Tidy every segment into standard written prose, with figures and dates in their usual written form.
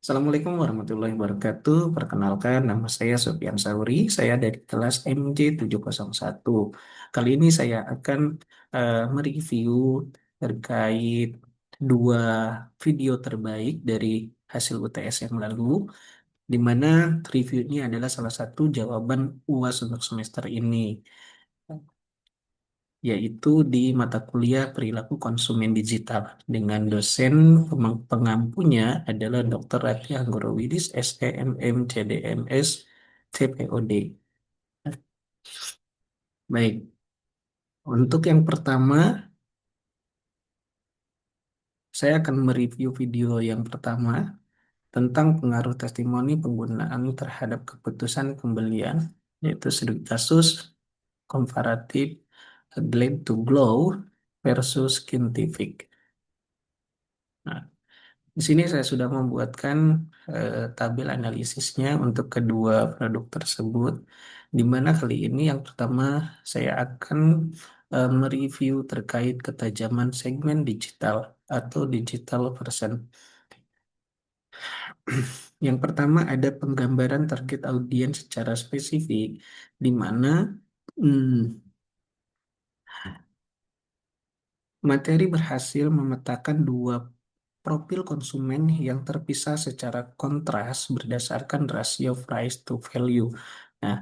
Assalamualaikum warahmatullahi wabarakatuh. Perkenalkan, nama saya Sofyan Sauri. Saya dari kelas MJ701. Kali ini saya akan mereview terkait dua video terbaik dari hasil UTS yang lalu, di mana review ini adalah salah satu jawaban UAS untuk semester ini, yaitu di mata kuliah perilaku konsumen digital dengan dosen pengampunya adalah Dr. Rati Anggorowidis, SEMM, CDMS, CPOD. Baik, untuk yang pertama, saya akan mereview video yang pertama tentang pengaruh testimoni penggunaan terhadap keputusan pembelian, yaitu studi kasus komparatif Glade to Glow versus Scientific. Nah, di sini saya sudah membuatkan tabel analisisnya untuk kedua produk tersebut, di mana kali ini yang pertama saya akan mereview terkait ketajaman segmen digital atau digital person. Yang pertama ada penggambaran target audiens secara spesifik, di mana hmm, materi berhasil memetakan dua profil konsumen yang terpisah secara kontras berdasarkan rasio price to value. Nah,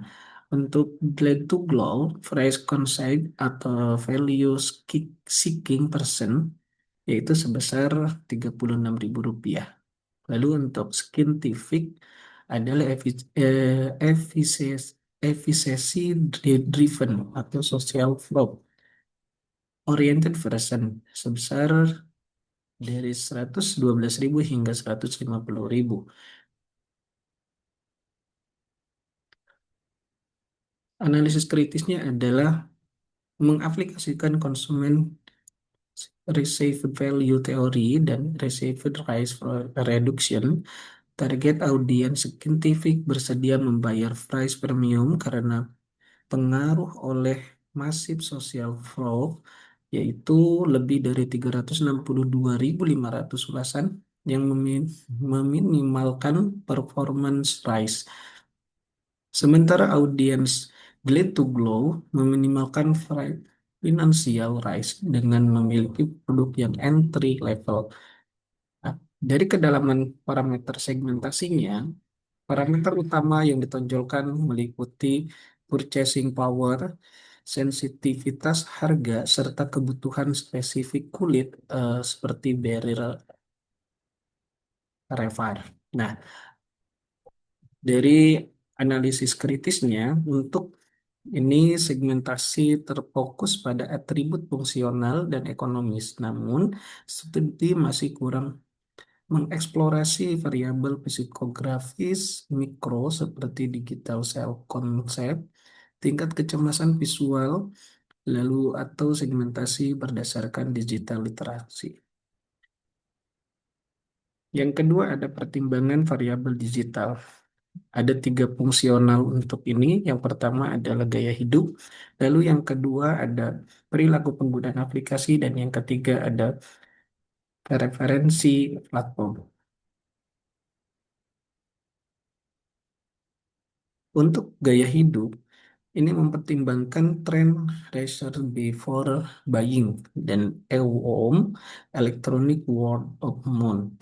untuk Glad to Glow, price conscious atau value seeking person yaitu sebesar Rp36.000. Lalu untuk Scientific adalah efisiensi driven atau social flow oriented version sebesar dari 112.000 hingga 150.000. Analisis kritisnya adalah mengaplikasikan konsumen received value theory dan received price reduction. Target audience scientific bersedia membayar price premium karena pengaruh oleh masif social flow, yaitu lebih dari 362.500 ulasan yang meminimalkan performance rise. Sementara audiens Glad to Glow meminimalkan financial rise dengan memiliki produk yang entry level. Nah, dari kedalaman parameter segmentasinya, parameter utama yang ditonjolkan meliputi purchasing power, sensitivitas harga, serta kebutuhan spesifik kulit seperti barrier revar. Nah, dari analisis kritisnya, untuk ini segmentasi terfokus pada atribut fungsional dan ekonomis, namun studi masih kurang mengeksplorasi variabel psikografis mikro seperti digital cell concept, tingkat kecemasan visual, lalu atau segmentasi berdasarkan digital literasi. Yang kedua ada pertimbangan variabel digital. Ada tiga fungsional untuk ini. Yang pertama adalah gaya hidup, lalu yang kedua ada perilaku penggunaan aplikasi, dan yang ketiga ada referensi platform. Untuk gaya hidup, ini mempertimbangkan tren research before buying dan EWOM, Electronic Word of Mouth.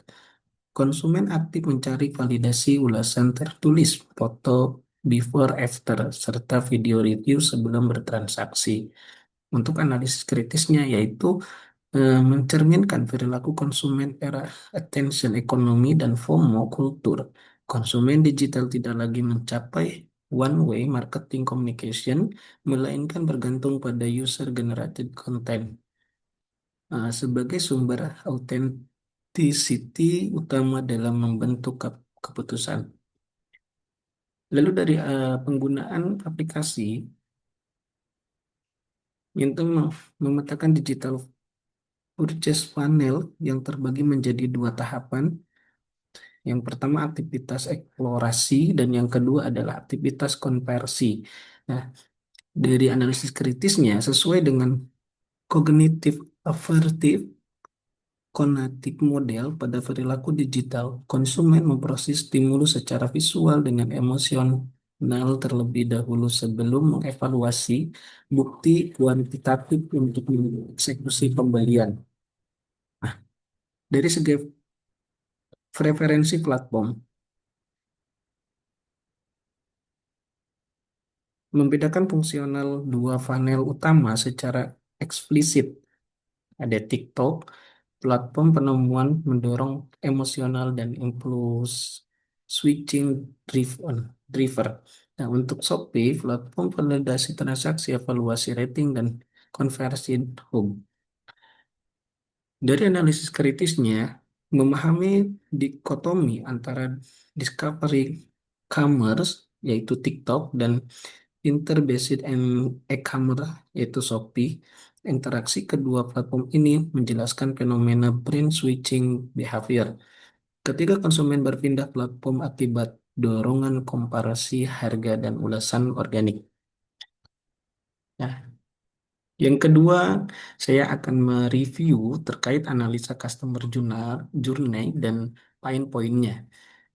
Konsumen aktif mencari validasi ulasan tertulis, foto before after, serta video review sebelum bertransaksi. Untuk analisis kritisnya yaitu mencerminkan perilaku konsumen era attention economy dan FOMO kultur. Konsumen digital tidak lagi mencapai one-way marketing communication, melainkan bergantung pada user-generated content sebagai sumber authenticity utama dalam membentuk keputusan. Lalu dari penggunaan aplikasi, itu memetakan digital purchase funnel yang terbagi menjadi dua tahapan. Yang pertama aktivitas eksplorasi dan yang kedua adalah aktivitas konversi. Nah, dari analisis kritisnya sesuai dengan cognitive affirmative Konatif model pada perilaku digital, konsumen memproses stimulus secara visual dengan emosional terlebih dahulu sebelum mengevaluasi bukti kuantitatif untuk mengeksekusi pembelian. Dari segi preferensi platform, membedakan fungsional dua panel utama secara eksplisit. Ada TikTok, platform penemuan mendorong emosional dan impulse switching driver. Nah, untuk Shopee, platform validasi transaksi, evaluasi rating, dan konversi home. Dari analisis kritisnya, memahami dikotomi antara discovery commerce, yaitu TikTok, dan Inter-based and e-commerce yaitu Shopee. Interaksi kedua platform ini menjelaskan fenomena brand switching behavior. Ketika konsumen berpindah platform akibat dorongan komparasi harga dan ulasan organik. Nah, yang kedua, saya akan mereview terkait analisa customer journey dan pain point-nya.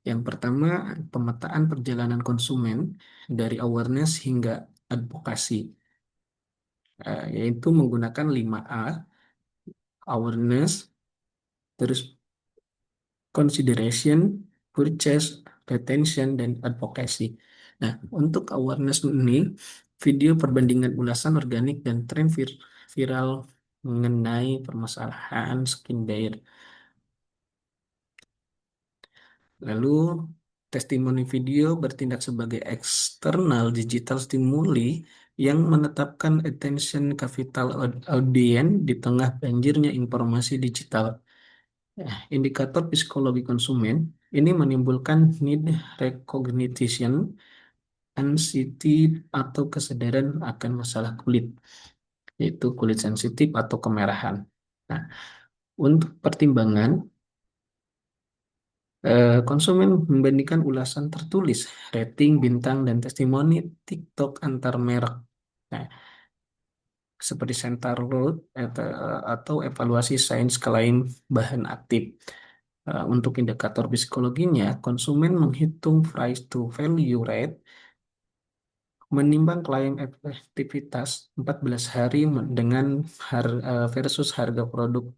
Yang pertama, pemetaan perjalanan konsumen dari awareness hingga advokasi. Yaitu menggunakan 5A, awareness, terus consideration, purchase, retention, dan advocacy. Nah, untuk awareness ini, video perbandingan ulasan organik dan tren viral mengenai permasalahan skin bare. Lalu, testimoni video bertindak sebagai eksternal digital stimuli yang menetapkan attention capital audience di tengah banjirnya informasi digital. Indikator psikologi konsumen ini menimbulkan need recognition, anxiety, atau kesadaran akan masalah kulit, yaitu kulit sensitif atau kemerahan. Nah, untuk pertimbangan, konsumen membandingkan ulasan tertulis, rating, bintang, dan testimoni TikTok antar merek. Nah, seperti Center Road atau evaluasi sains klaim bahan aktif. Untuk indikator psikologinya, konsumen menghitung price to value rate, menimbang klaim efektivitas 14 hari dengan versus harga produk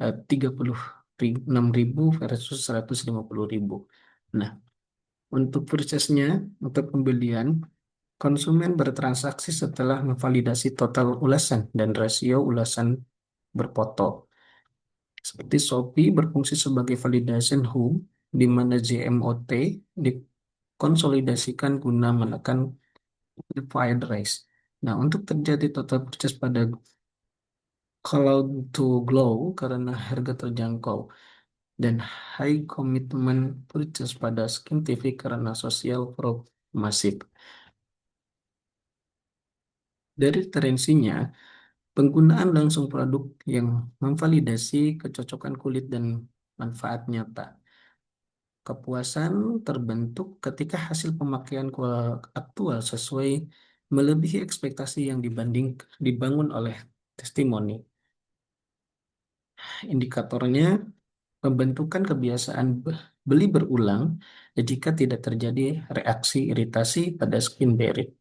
36.000 versus 150.000. Nah, untuk prosesnya, untuk pembelian, konsumen bertransaksi setelah memvalidasi total ulasan dan rasio ulasan berfoto. Seperti Shopee berfungsi sebagai validation hub, di mana JMOT dikonsolidasikan guna menekan required raise. Nah, untuk terjadi total purchase pada cloud to glow karena harga terjangkau dan high commitment purchase pada Skin TV karena social proof masif. Dari referensinya, penggunaan langsung produk yang memvalidasi kecocokan kulit dan manfaat nyata. Kepuasan terbentuk ketika hasil pemakaian aktual sesuai melebihi ekspektasi yang dibangun oleh testimoni. Indikatornya pembentukan kebiasaan beli berulang jika tidak terjadi reaksi iritasi pada skin barrier.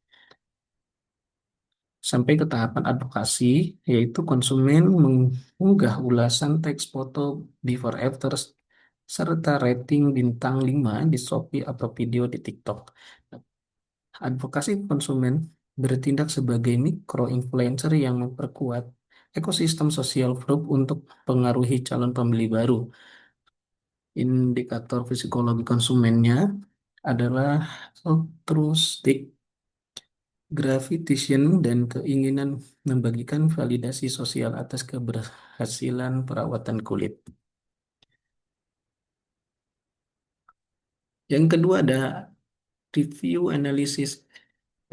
Sampai ke tahapan advokasi, yaitu konsumen mengunggah ulasan teks foto before after serta rating bintang 5 di Shopee atau video di TikTok. Advokasi konsumen bertindak sebagai mikro-influencer yang memperkuat ekosistem sosial proof untuk pengaruhi calon pembeli baru. Indikator psikologi konsumennya adalah altruistic gravitation dan keinginan membagikan validasi sosial atas keberhasilan perawatan kulit. Yang kedua ada review analisis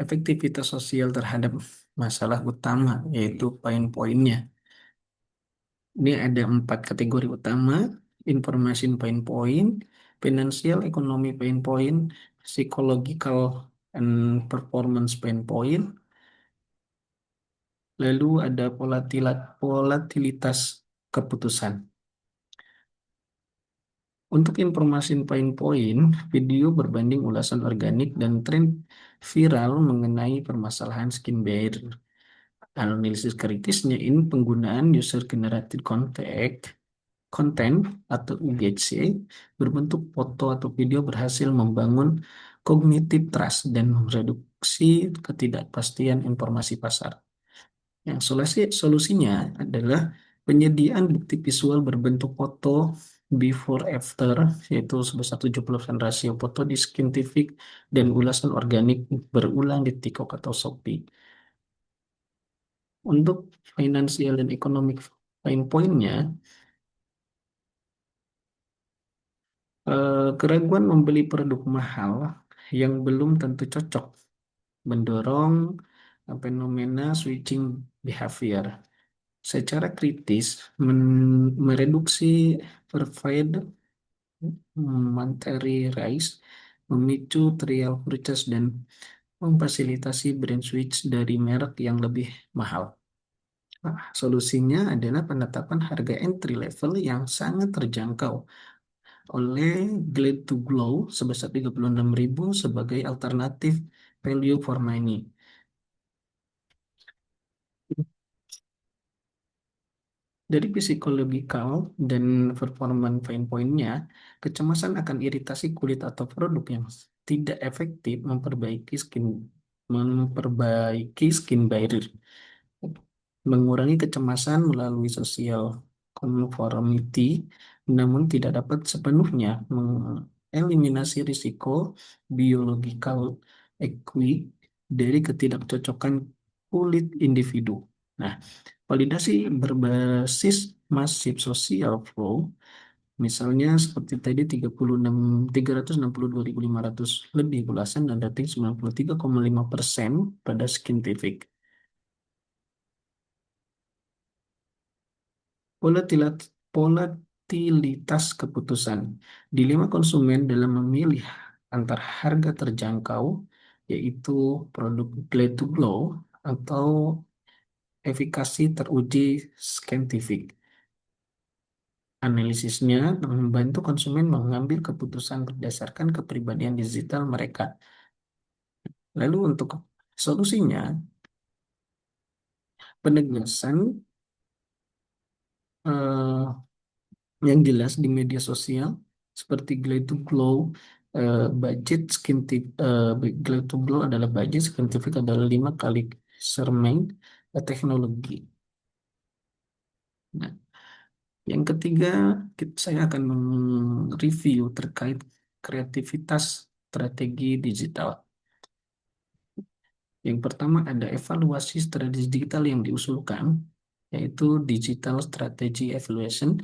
efektivitas sosial terhadap masalah utama, yaitu pain point-nya. Ini ada 4 kategori utama: information pain point, financial economy pain point, psychological and performance pain point, lalu ada volatilitas keputusan. Untuk informasi poin-poin, video berbanding ulasan organik dan tren viral mengenai permasalahan skin barrier. Analisis kritisnya ini penggunaan user generated content atau UGC berbentuk foto atau video berhasil membangun cognitive trust dan mereduksi ketidakpastian informasi pasar. Yang solusinya adalah penyediaan bukti visual berbentuk foto before after, yaitu sebesar 70% rasio foto di Skintific dan ulasan organik berulang di TikTok atau Shopee. Untuk financial dan economic pain point-nya, keraguan membeli produk mahal yang belum tentu cocok mendorong fenomena switching behavior. Secara kritis, mereduksi pervade monetary rise, memicu trial purchase dan memfasilitasi brand switch dari merek yang lebih mahal. Nah, solusinya adalah penetapan harga entry level yang sangat terjangkau oleh Glade to Glow sebesar 36.000 sebagai alternatif value for money. Dari psikologikal dan performance pain point-nya, kecemasan akan iritasi kulit atau produk yang tidak efektif memperbaiki skin barrier, mengurangi kecemasan melalui social conformity, namun tidak dapat sepenuhnya mengeliminasi risiko biological equi dari ketidakcocokan kulit individu. Nah, validasi berbasis masif social flow, misalnya seperti tadi 362.500 lebih ulasan dan rating 93,5% pada Skintific. Volatilitas keputusan. Dilema konsumen dalam memilih antara harga terjangkau, yaitu produk Glade to Glow, atau efikasi teruji Scientific. Analisisnya membantu konsumen mengambil keputusan berdasarkan kepribadian digital mereka. Lalu untuk solusinya, penegasan eh, yang jelas di media sosial seperti Glade to Glow, budget Glade to Glow adalah budget scientific adalah 5 kali sermain teknologi. Nah, yang ketiga, saya akan mereview terkait kreativitas strategi digital. Yang pertama ada evaluasi strategi digital yang diusulkan, yaitu Digital Strategy Evaluation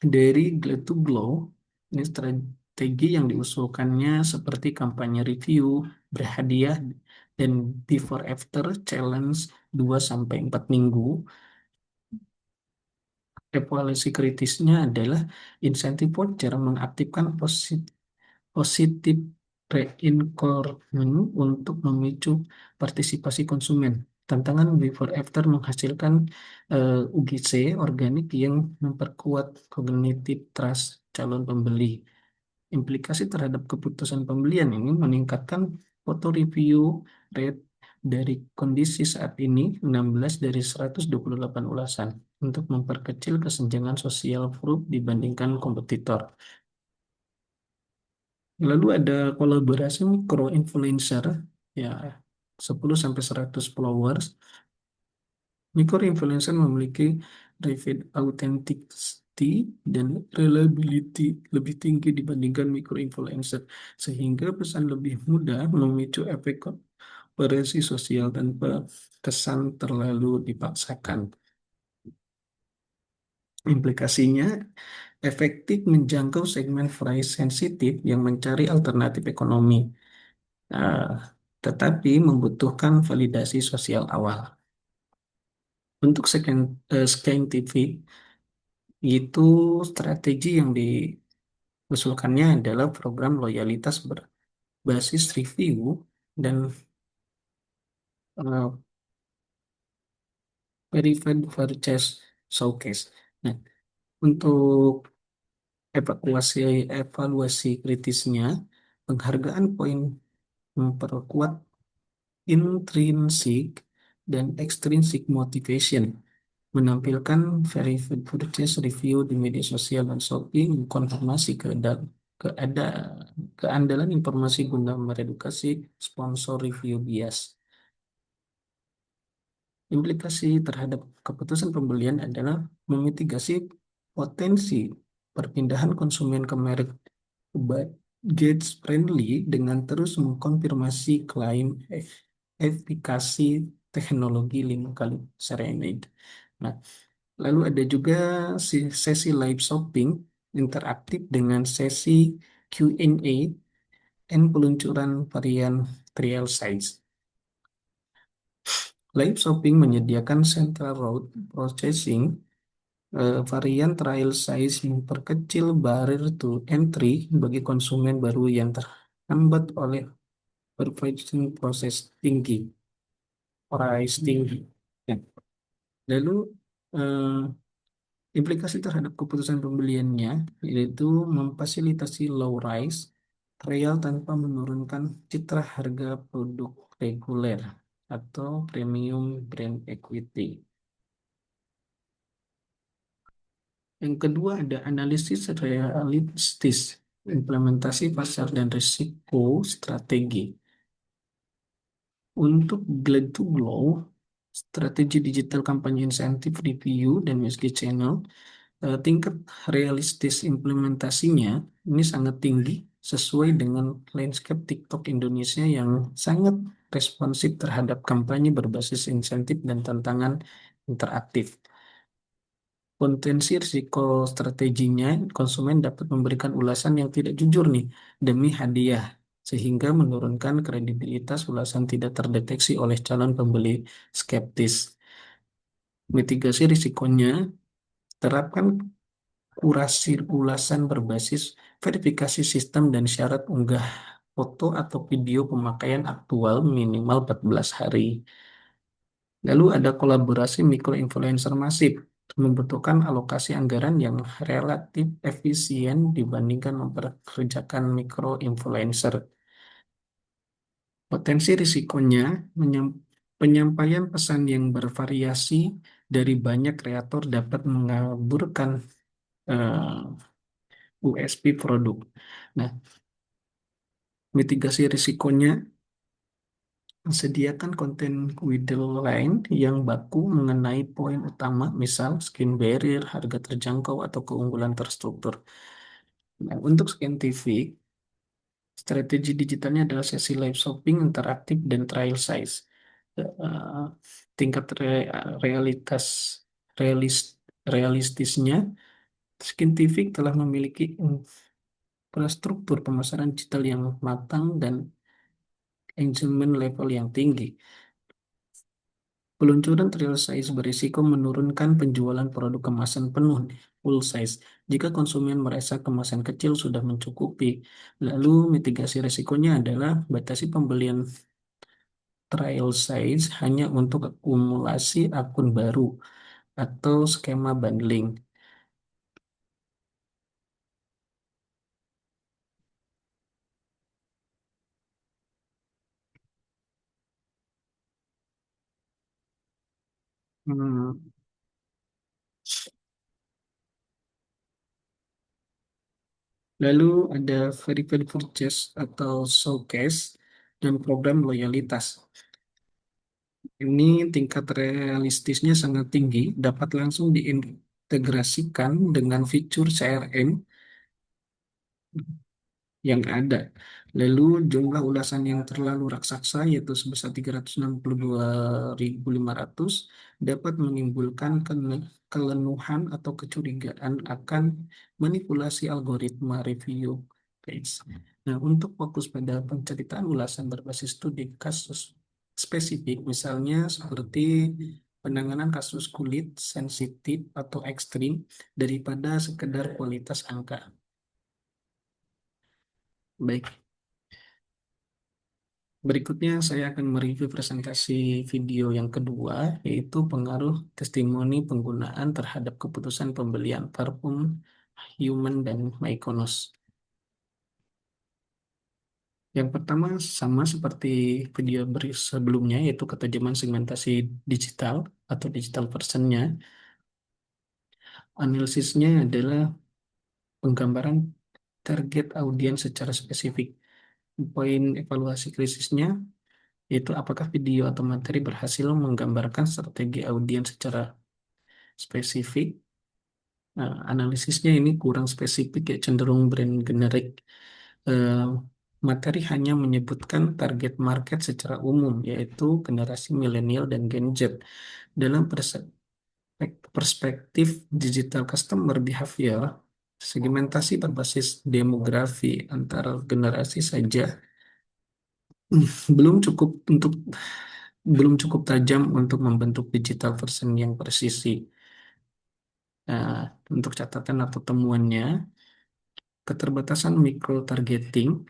dari Glad to Glow. Ini strategi yang diusulkannya seperti kampanye review, berhadiah, dan before after challenge 2 sampai 4 minggu. Evaluasi kritisnya adalah insentif voucher mengaktifkan positif reinforcement untuk memicu partisipasi konsumen. Tantangan before after menghasilkan UGC organik yang memperkuat cognitive trust calon pembeli. Implikasi terhadap keputusan pembelian ini meningkatkan foto review rate dari kondisi saat ini 16 dari 128 ulasan untuk memperkecil kesenjangan sosial grup dibandingkan kompetitor. Lalu ada kolaborasi mikro influencer, ya, 10 sampai 100 followers. Mikro influencer memiliki review authenticity dan reliability lebih tinggi dibandingkan mikro influencer, sehingga pesan lebih mudah memicu efek komersi sosial tanpa kesan terlalu dipaksakan. Implikasinya efektif menjangkau segmen price sensitif yang mencari alternatif ekonomi. Nah, tetapi membutuhkan validasi sosial awal. Untuk scientific, itu strategi yang diusulkannya adalah program loyalitas berbasis review dan uh, verified purchase showcase. Nah, untuk evaluasi evaluasi kritisnya, penghargaan poin memperkuat intrinsic dan extrinsic motivation, menampilkan verified purchase review di media sosial dan Shopee, mengkonfirmasi keada, keandalan informasi guna meredukasi sponsor review bias. Implikasi terhadap keputusan pembelian adalah memitigasi potensi perpindahan konsumen ke merek budget friendly dengan terus mengkonfirmasi klaim efikasi teknologi 5 kali Serenade. Nah, lalu ada juga sesi live shopping interaktif dengan sesi Q&A dan peluncuran varian trial size. Live shopping menyediakan central route processing, varian trial size memperkecil barrier to entry bagi konsumen baru yang terhambat oleh purchasing proses tinggi, price tinggi. Ya. Lalu eh, implikasi terhadap keputusan pembeliannya yaitu memfasilitasi low rise trial tanpa menurunkan citra harga produk reguler atau premium brand equity. Yang kedua ada analisis realistis, implementasi pasar dan risiko strategi. Untuk Glad to Glow, strategi digital kampanye insentif review dan USG channel, tingkat realistis implementasinya ini sangat tinggi sesuai dengan landscape TikTok Indonesia yang sangat responsif terhadap kampanye berbasis insentif dan tantangan interaktif. Potensi risiko strateginya, konsumen dapat memberikan ulasan yang tidak jujur nih demi hadiah, sehingga menurunkan kredibilitas ulasan tidak terdeteksi oleh calon pembeli skeptis. Mitigasi risikonya, terapkan kurasi ulasan berbasis verifikasi sistem dan syarat unggah foto atau video pemakaian aktual minimal 14 hari. Lalu ada kolaborasi mikro-influencer masif, membutuhkan alokasi anggaran yang relatif efisien dibandingkan memperkerjakan mikro-influencer. Potensi risikonya, penyampaian pesan yang bervariasi dari banyak kreator dapat mengaburkan USP produk. Nah, mitigasi risikonya, sediakan konten guideline yang baku mengenai poin utama, misal skin barrier, harga terjangkau, atau keunggulan terstruktur. Nah, untuk scientific, strategi digitalnya adalah sesi live shopping, interaktif, dan trial size. Eh, tingkat realitas realis, realistisnya, scientific telah memiliki infrastruktur pemasaran digital yang matang dan engagement level yang tinggi. Peluncuran trial size berisiko menurunkan penjualan produk kemasan penuh full size jika konsumen merasa kemasan kecil sudah mencukupi. Lalu mitigasi risikonya adalah batasi pembelian trial size hanya untuk akumulasi akun baru atau skema bundling. Hmm, Lalu ada verified purchase atau showcase dan program loyalitas. Ini tingkat realistisnya sangat tinggi, dapat langsung diintegrasikan dengan fitur CRM yang ada. Lalu jumlah ulasan yang terlalu raksasa yaitu sebesar 362.500 dapat menimbulkan kelenuhan atau kecurigaan akan manipulasi algoritma review page. Nah, untuk fokus pada penceritaan ulasan berbasis studi kasus spesifik, misalnya seperti penanganan kasus kulit sensitif atau ekstrim daripada sekedar kualitas angka. Baik, berikutnya saya akan mereview presentasi video yang kedua, yaitu pengaruh testimoni penggunaan terhadap keputusan pembelian parfum Human dan Mykonos. Yang pertama sama seperti video sebelumnya, yaitu ketajaman segmentasi digital atau digital personnya. Analisisnya adalah penggambaran target audiens secara spesifik. Poin evaluasi krisisnya yaitu apakah video atau materi berhasil menggambarkan strategi audiens secara spesifik. Nah, analisisnya ini kurang spesifik, ya cenderung brand generik. Eh, Materi hanya menyebutkan target market secara umum, yaitu generasi milenial dan Gen Z. Dalam perspektif digital customer behavior, segmentasi berbasis demografi antar generasi saja belum cukup untuk belum cukup tajam untuk membentuk digital version yang presisi. Nah, untuk catatan atau temuannya, keterbatasan micro targeting,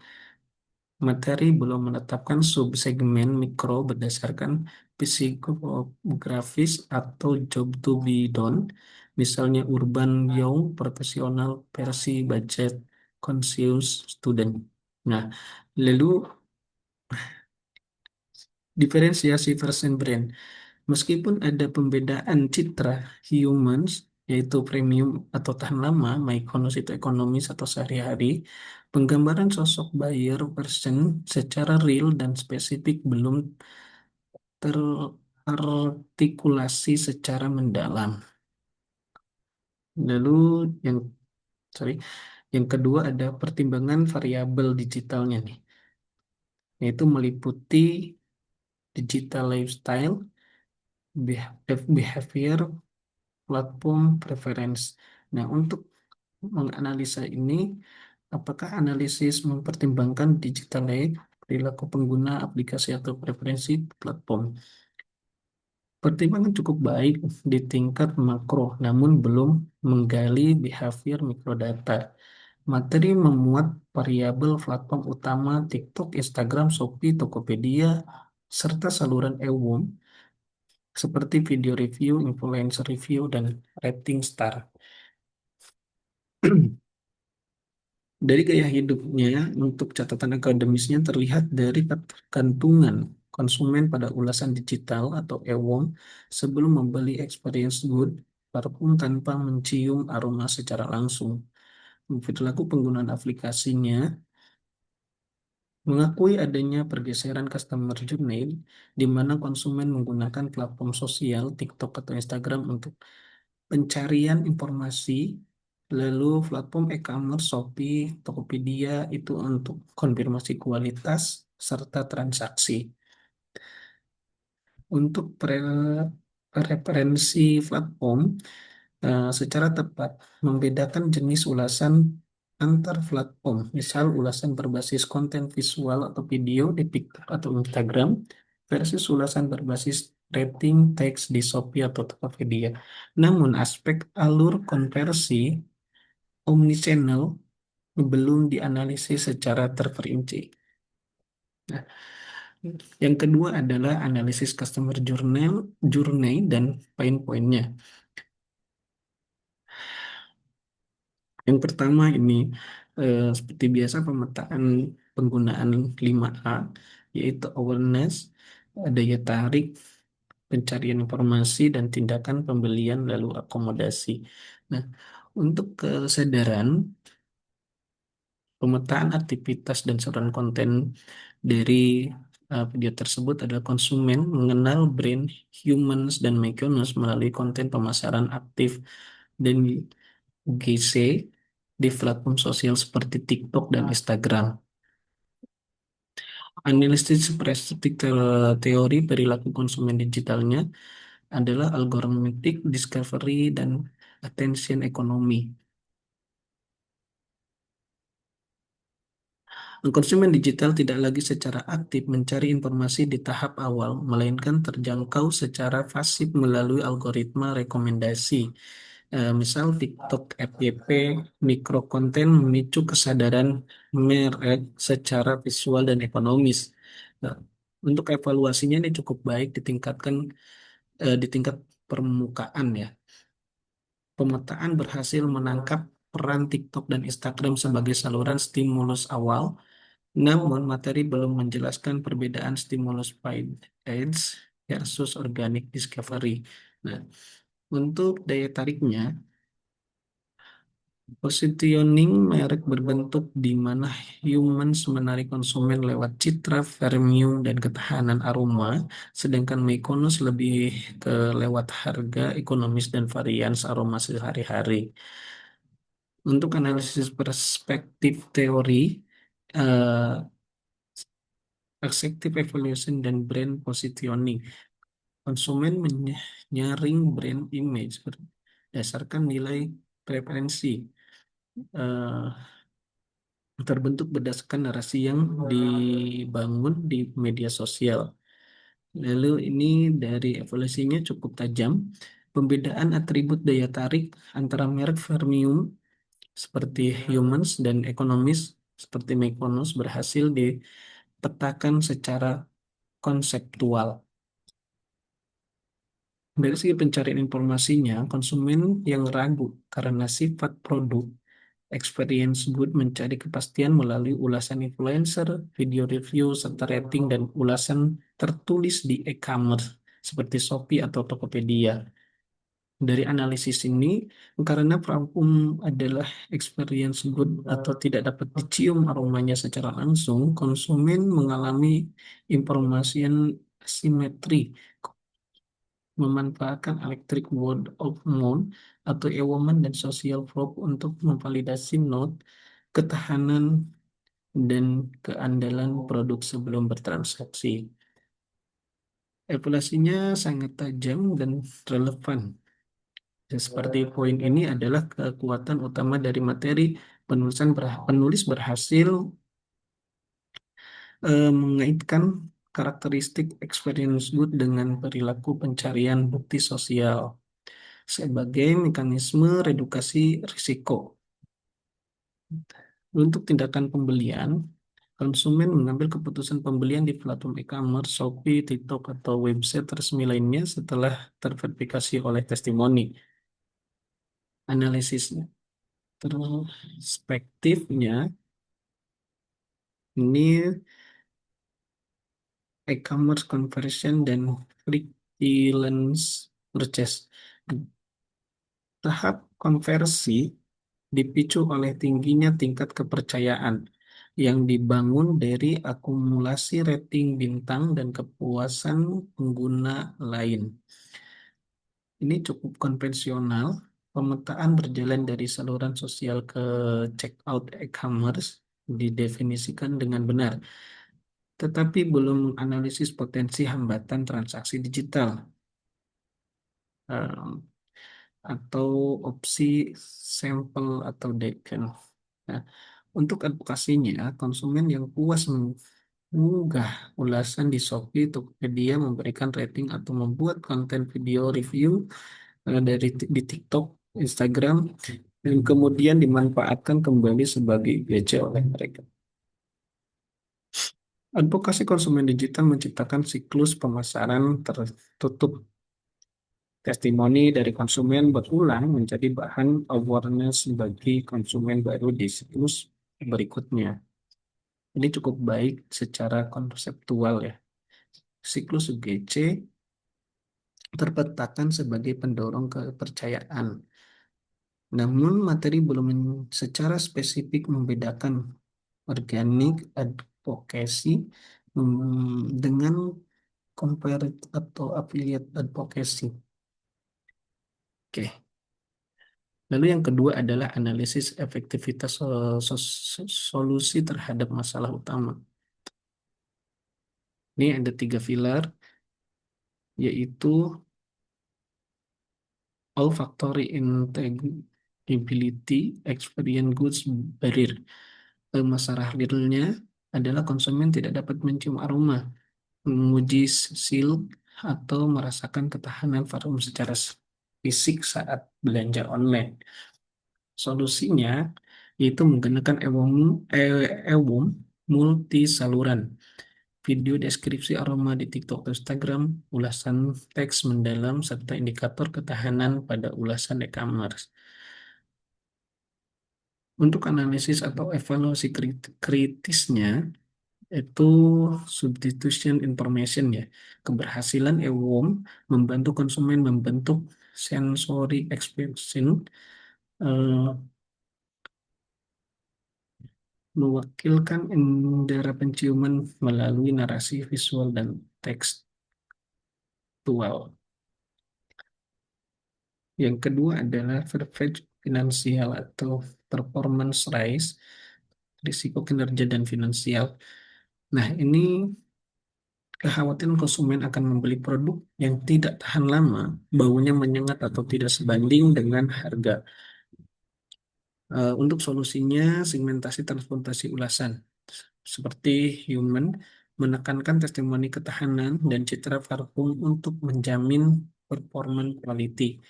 materi belum menetapkan subsegmen mikro berdasarkan psikografis atau job to be done, misalnya urban, young, profesional, versi budget, conscious, student. Nah, lalu diferensiasi versi brand. Meskipun ada pembedaan citra humans, yaitu premium atau tahan lama, Mykonos itu ekonomis atau sehari-hari, penggambaran sosok buyer person secara real dan spesifik belum terartikulasi secara mendalam. Lalu yang sorry, yang kedua ada pertimbangan variabel digitalnya nih, yaitu meliputi digital lifestyle, behavior, platform preference. Nah, untuk menganalisa ini, apakah analisis mempertimbangkan digital layout, perilaku pengguna aplikasi atau preferensi platform? Pertimbangan cukup baik di tingkat makro, namun belum menggali behavior mikrodata. Materi memuat variabel platform utama TikTok, Instagram, Shopee, Tokopedia, serta saluran e-worm seperti video review, influencer review, dan rating star. Dari gaya hidupnya, untuk catatan akademisnya terlihat dari ketergantungan konsumen pada ulasan digital atau e-worm sebelum membeli experience good parfum tanpa mencium aroma secara langsung. Perilaku penggunaan aplikasinya mengakui adanya pergeseran customer journey di mana konsumen menggunakan platform sosial TikTok atau Instagram untuk pencarian informasi, lalu platform e-commerce Shopee, Tokopedia itu untuk konfirmasi kualitas serta transaksi. Untuk referensi platform, secara tepat membedakan jenis ulasan antar platform, misal ulasan berbasis konten visual atau video di TikTok atau Instagram versus ulasan berbasis rating teks di Shopee atau Tokopedia. Namun aspek alur konversi omnichannel belum dianalisis secara terperinci. Nah, yang kedua adalah analisis customer journey dan pain-pointnya. Yang pertama ini seperti biasa pemetaan penggunaan 5A, yaitu awareness, daya tarik, pencarian informasi, dan tindakan pembelian lalu akomodasi. Nah, untuk kesadaran, pemetaan aktivitas dan saluran konten dari video tersebut adalah konsumen mengenal brand Humans dan McDonald's melalui konten pemasaran aktif dan GC di platform sosial seperti TikTok dan Instagram. Analisis spesifik teori perilaku konsumen digitalnya adalah algorithmic discovery dan attention economy. Konsumen digital tidak lagi secara aktif mencari informasi di tahap awal, melainkan terjangkau secara pasif melalui algoritma rekomendasi. Misal TikTok FYP, mikrokonten memicu kesadaran merek secara visual dan ekonomis. Nah, untuk evaluasinya ini cukup baik ditingkatkan di tingkat permukaan ya. Pemetaan berhasil menangkap peran TikTok dan Instagram sebagai saluran stimulus awal, namun materi belum menjelaskan perbedaan stimulus paid ads versus organic discovery. Nah, untuk daya tariknya, positioning merek berbentuk di mana humans menarik konsumen lewat citra, premium, dan ketahanan aroma, sedangkan Mykonos lebih ke lewat harga, ekonomis, dan varians aroma sehari-hari. Untuk analisis perspektif teori, eh, Executive Evaluation dan Brand Positioning. Konsumen menyaring brand image berdasarkan nilai preferensi, eh, terbentuk berdasarkan narasi yang dibangun di media sosial. Lalu ini dari evaluasinya cukup tajam. Pembedaan atribut daya tarik antara merek premium seperti humans dan ekonomis seperti Mykonos berhasil dipetakan secara konseptual. Dari segi pencarian informasinya, konsumen yang ragu karena sifat produk experience good mencari kepastian melalui ulasan influencer, video review, serta rating dan ulasan tertulis di e-commerce seperti Shopee atau Tokopedia. Dari analisis ini, karena parfum adalah experience good atau tidak dapat dicium aromanya secara langsung, konsumen mengalami informasi yang asimetri, memanfaatkan electric word of mouth atau e-woman dan social proof untuk memvalidasi note, ketahanan, dan keandalan produk sebelum bertransaksi. Evaluasinya sangat tajam dan relevan. Dan seperti poin ini adalah kekuatan utama dari materi penulis berhasil mengaitkan karakteristik experience good dengan perilaku pencarian bukti sosial sebagai mekanisme redukasi risiko. Untuk tindakan pembelian, konsumen mengambil keputusan pembelian di platform e-commerce, Shopee, TikTok, atau website resmi lainnya setelah terverifikasi oleh testimoni. Analisis perspektifnya ini e-commerce conversion dan freelance purchase. Tahap konversi dipicu oleh tingginya tingkat kepercayaan yang dibangun dari akumulasi rating bintang dan kepuasan pengguna lain. Ini cukup konvensional. Pemetaan berjalan dari saluran sosial ke checkout e-commerce didefinisikan dengan benar, tetapi belum analisis potensi hambatan transaksi digital eh, atau opsi sampel atau decan. Nah, untuk advokasinya, konsumen yang puas mengunggah ulasan di Shopee, Tokopedia, memberikan rating atau membuat konten video review di TikTok, Instagram, dan kemudian dimanfaatkan kembali sebagai IGC oleh mereka. Advokasi konsumen digital menciptakan siklus pemasaran tertutup. Testimoni dari konsumen berulang menjadi bahan awareness bagi konsumen baru di siklus berikutnya. Ini cukup baik secara konseptual ya. Siklus UGC terpetakan sebagai pendorong kepercayaan. Namun materi belum secara spesifik membedakan organic advocacy dengan comparative atau affiliate advocacy. Oke. Lalu yang kedua adalah analisis efektivitas solusi terhadap masalah utama. Ini ada tiga pilar, yaitu olfactory integrity, experience goods barrier. Masalah realnya adalah konsumen tidak dapat mencium aroma, menguji seal, atau merasakan ketahanan parfum secara fisik saat belanja online. Solusinya yaitu menggunakan e-worm multi saluran, video deskripsi aroma di TikTok atau Instagram, ulasan teks mendalam, serta indikator ketahanan pada ulasan e-commerce. Untuk analisis atau evaluasi kritisnya, itu substitution information ya. Keberhasilan EWOM membantu konsumen membentuk sensory expression, eh, mewakilkan indera penciuman melalui narasi visual dan tekstual. Yang kedua adalah verve finansial atau performance rise, risiko kinerja dan finansial. Nah, ini kekhawatiran konsumen akan membeli produk yang tidak tahan lama, baunya menyengat atau tidak sebanding dengan harga. Untuk solusinya, segmentasi transportasi ulasan seperti Human menekankan testimoni ketahanan dan citra parfum untuk menjamin performance quality.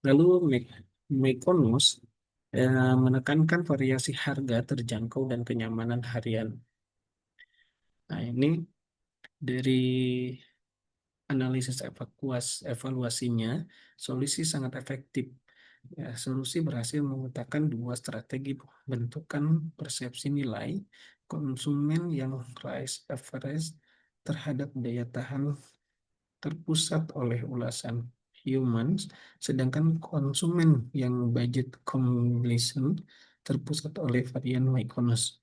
Lalu Mekonos menekankan variasi harga terjangkau dan kenyamanan harian. Nah, ini dari analisis evaluasinya, solusi sangat efektif. Ya, solusi berhasil memetakan dua strategi bentukan persepsi nilai konsumen yang price average terhadap daya tahan terpusat oleh ulasan humans, sedangkan konsumen yang budget completion terpusat oleh varian Mykonos.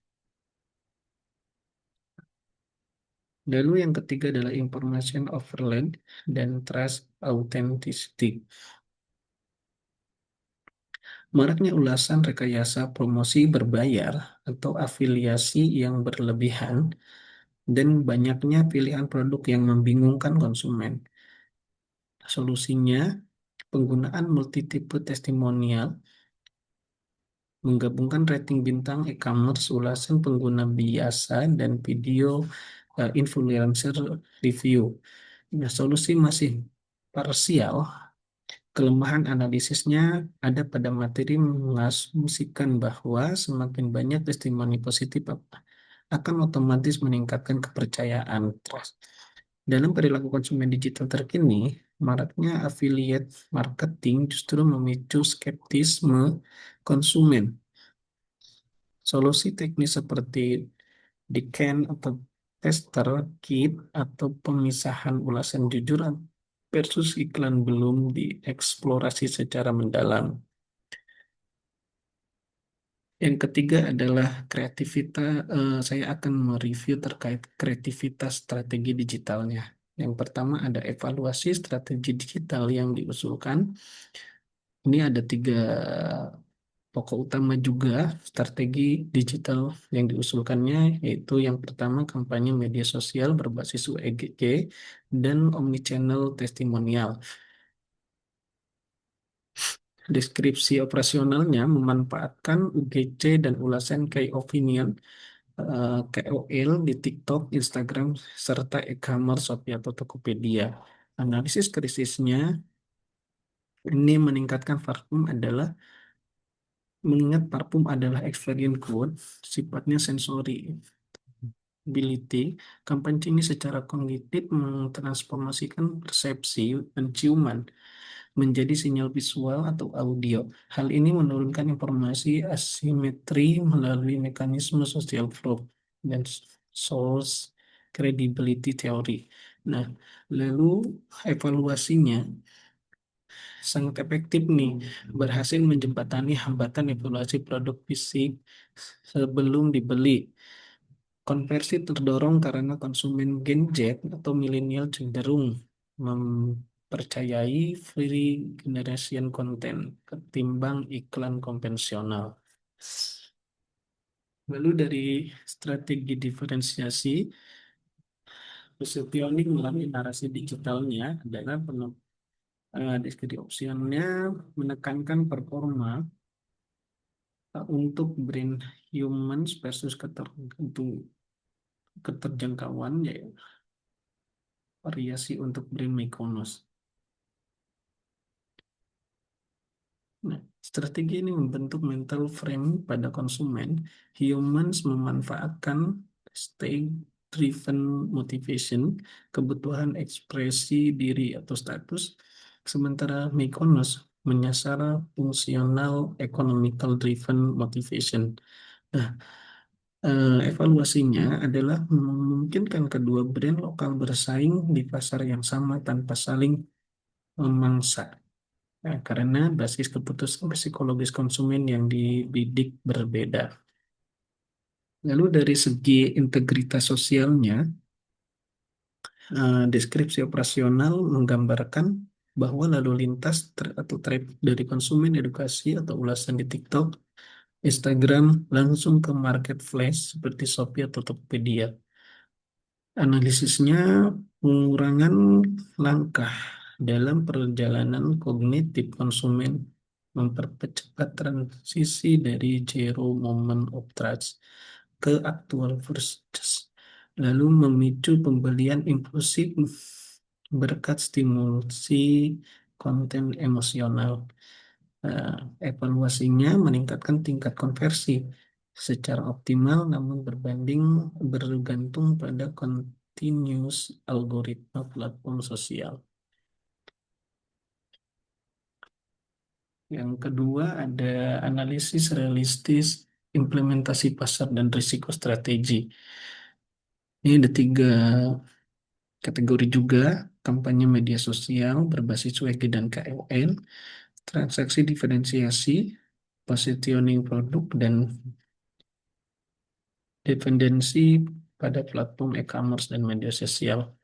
Lalu yang ketiga adalah information overload dan trust authenticity. Maraknya ulasan rekayasa promosi berbayar atau afiliasi yang berlebihan dan banyaknya pilihan produk yang membingungkan konsumen. Solusinya, penggunaan multi-tipe testimonial menggabungkan rating bintang e-commerce, ulasan pengguna biasa, dan video influencer review. Nah, solusi masih parsial. Kelemahan analisisnya ada pada materi mengasumsikan bahwa semakin banyak testimoni positif akan otomatis meningkatkan kepercayaan trust. Dalam perilaku konsumen digital terkini, maraknya affiliate marketing justru memicu skeptisme konsumen. Solusi teknis seperti Diken atau tester kit atau pemisahan ulasan jujur versus iklan belum dieksplorasi secara mendalam. Yang ketiga adalah kreativitas. Saya akan mereview terkait kreativitas strategi digitalnya. Yang pertama ada evaluasi strategi digital yang diusulkan. Ini ada tiga pokok utama juga strategi digital yang diusulkannya, yaitu yang pertama kampanye media sosial berbasis UGC dan omnichannel testimonial. Deskripsi operasionalnya memanfaatkan UGC dan ulasan key opinion KOL di TikTok, Instagram, serta e-commerce, Shopee atau Tokopedia. Analisis krisisnya ini mengingat parfum adalah experience code, sifatnya sensory ability, kampanye ini secara kognitif mentransformasikan persepsi penciuman menjadi sinyal visual atau audio. Hal ini menurunkan informasi asimetri melalui mekanisme social proof dan source credibility theory. Nah, lalu evaluasinya sangat efektif nih, berhasil menjembatani hambatan evaluasi produk fisik sebelum dibeli. Konversi terdorong karena konsumen Gen Z atau milenial cenderung mempercayai free generation content ketimbang iklan konvensional. Lalu dari strategi diferensiasi, positioning melalui narasi digitalnya adalah deskripsinya menekankan performa untuk brand humans versus keterjangkauan, yaitu variasi untuk brand Mykonos. Nah, strategi ini membentuk mental frame pada konsumen. Humans memanfaatkan state-driven motivation, kebutuhan ekspresi diri atau status, sementara Mykonos menyasar fungsional economical driven motivation. Nah, evaluasinya adalah memungkinkan kedua brand lokal bersaing di pasar yang sama tanpa saling memangsa. Nah, karena basis keputusan psikologis konsumen yang dibidik berbeda. Lalu dari segi integritas sosialnya, deskripsi operasional menggambarkan bahwa lalu lintas atau traffic dari konsumen edukasi atau ulasan di TikTok, Instagram langsung ke marketplace seperti Shopee atau Tokopedia. Analisisnya pengurangan langkah dalam perjalanan kognitif konsumen, mempercepat transisi dari zero moment of trust ke actual purchase, lalu memicu pembelian impulsif berkat stimulasi konten emosional. Eh, Evaluasinya meningkatkan tingkat konversi secara optimal, namun bergantung pada continuous algoritma platform sosial. Yang kedua ada analisis realistis implementasi pasar dan risiko strategi. Ini ada tiga kategori juga: kampanye media sosial berbasis WG dan KOL, transaksi diferensiasi, positioning produk, dan dependensi pada platform e-commerce dan media sosial.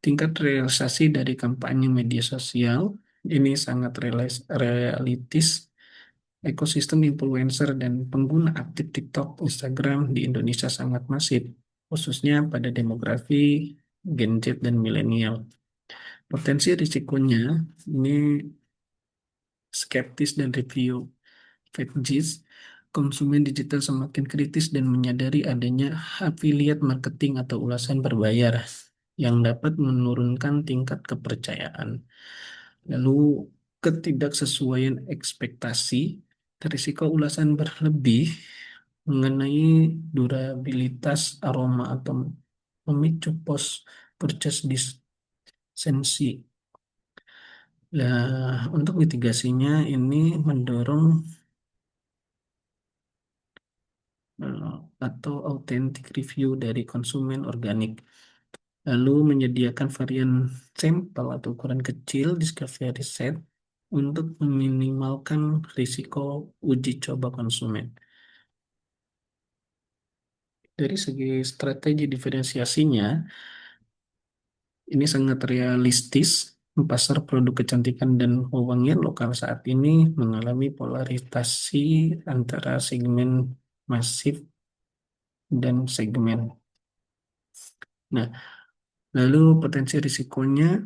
Tingkat realisasi dari kampanye media sosial ini sangat realistis. Ekosistem influencer dan pengguna aktif TikTok, Instagram di Indonesia sangat masif, khususnya pada demografi Gen Z dan milenial. Potensi risikonya ini skeptis dan review Fedjis, konsumen digital semakin kritis dan menyadari adanya affiliate marketing atau ulasan berbayar yang dapat menurunkan tingkat kepercayaan. Lalu ketidaksesuaian ekspektasi, risiko ulasan berlebih mengenai durabilitas aroma atau memicu post purchase disensi. Nah, untuk mitigasinya ini mendorong eh, atau authentic review dari konsumen organik. Lalu menyediakan varian sampel atau ukuran kecil discovery set untuk meminimalkan risiko uji coba konsumen. Dari segi strategi diferensiasinya, ini sangat realistis. Pasar produk kecantikan dan wewangian lokal saat ini mengalami polarisasi antara segmen masif dan segmen. Nah, lalu potensi risikonya,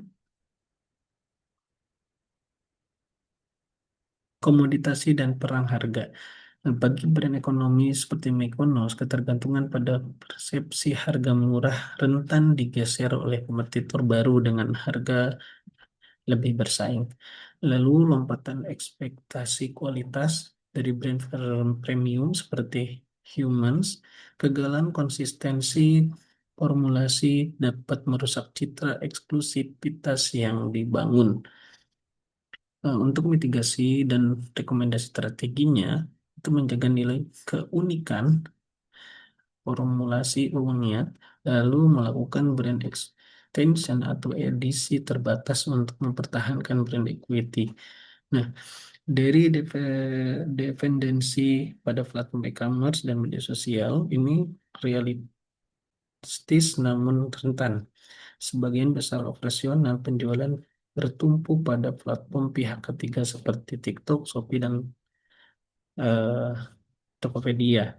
komoditasi dan perang harga. Nah, bagi brand ekonomi seperti McDonald's, ketergantungan pada persepsi harga murah rentan digeser oleh kompetitor baru dengan harga lebih bersaing. Lalu lompatan ekspektasi kualitas dari brand premium seperti Humans, kegagalan konsistensi formulasi dapat merusak citra eksklusivitas yang dibangun. Untuk mitigasi dan rekomendasi strateginya, itu menjaga nilai keunikan formulasi umumnya, lalu melakukan brand extension atau edisi terbatas untuk mempertahankan brand equity. Nah, dari dependensi pada platform e-commerce dan media sosial ini realistis namun rentan. Sebagian besar operasional penjualan bertumpu pada platform pihak ketiga seperti TikTok, Shopee, dan Tokopedia.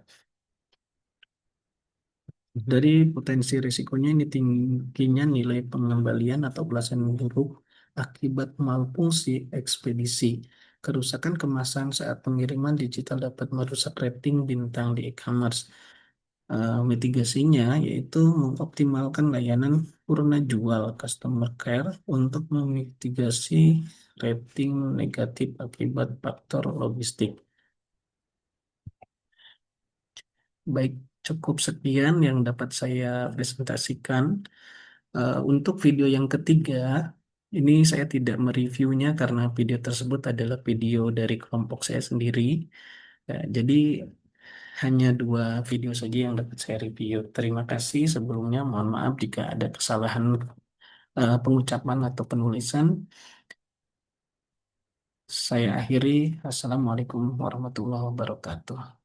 Dari potensi risikonya ini tingginya nilai pengembalian atau belasan buruk akibat malfungsi ekspedisi. Kerusakan kemasan saat pengiriman digital dapat merusak rating bintang di e-commerce. Mitigasinya yaitu mengoptimalkan layanan purna jual customer care untuk memitigasi rating negatif akibat faktor logistik. Baik, cukup sekian yang dapat saya presentasikan. Untuk video yang ketiga, Ini saya tidak mereviewnya karena video tersebut adalah video dari kelompok saya sendiri. Jadi hanya dua video saja yang dapat saya review. Terima kasih sebelumnya. Mohon maaf jika ada kesalahan pengucapan atau penulisan. Saya akhiri. Assalamualaikum warahmatullahi wabarakatuh.